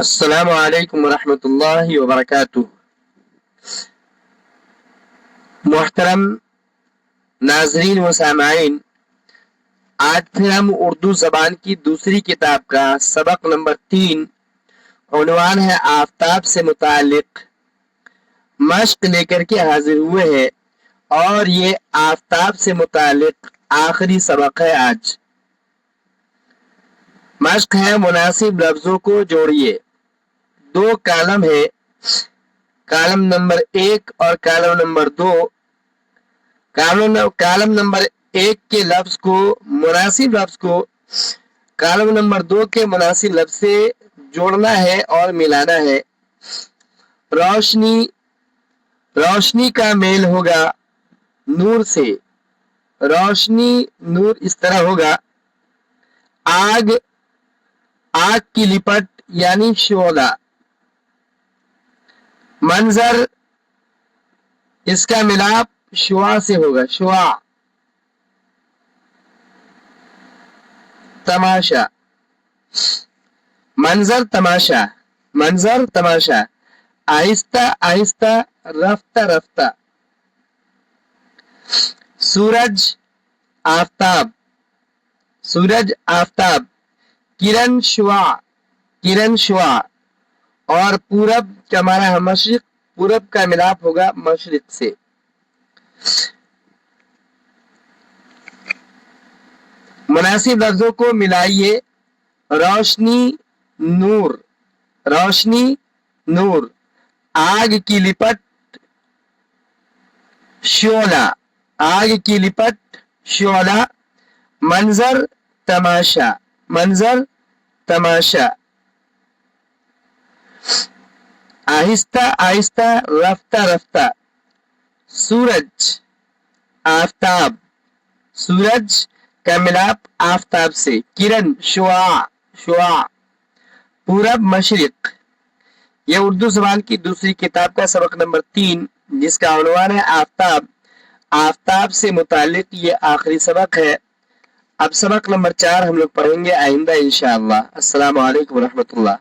السلام علیکم ورحمۃ اللہ وبرکاتہ۔ محترم ناظرین و سامعین، آج پھر ہم اردو زبان کی دوسری کتاب کا سبق نمبر 3 عنوان ہے آفتاب سے متعلق مشق لے کر کے حاضر ہوئے ہیں، اور یہ آفتاب سے متعلق آخری سبق ہے۔ آج مشق ہے مناسب لفظوں کو جوڑیے۔ 2 کالم ہے، کالم نمبر 1 اور کالم نمبر 2۔ کالم نمبر 1 کے لفظ کو، مناسب لفظ کو کالم نمبر 2 کے مناسب لفظ سے جوڑنا ہے اور ملانا ہے۔ روشنی کا میل ہوگا نور سے، روشنی نور اس طرح ہوگا۔ آگ کی لپٹ یعنی شعلہ۔ منظر اس کا ملاپ شعاع سے ہوگا، شعاع۔ تماشا، منظر تماشا، منظر تماشا۔ آہستہ آہستہ، رفتہ رفتہ۔ سورج آفتاب، سورج آفتاب۔ کرن شعاع، کرن شعاع۔ اور پورب کا معنی ہے مشرق، پورب کا ملاپ ہوگا مشرق سے۔ مناسب لفظوں کو ملائیے۔ روشنی نور، روشنی نور۔ آگ کی لپٹ شعلہ، آگ کی لپٹ شعلہ۔ منظر تماشا، منظر تماشا۔ آہستہ آہستہ، رفتہ رفتہ۔ سورج آفتاب، سورج کا ملاپ آفتاب سے۔ کرن شعاع، شعاع۔ پورب مشرق۔ یہ اردو زبان کی دوسری کتاب کا سبق نمبر 3 جس کا عنوان ہے آفتاب۔ آفتاب سے متعلق یہ آخری سبق ہے۔ اب سبق نمبر 4 ہم لوگ پڑھیں گے آئندہ انشاءاللہ۔ السلام علیکم ورحمۃ اللہ۔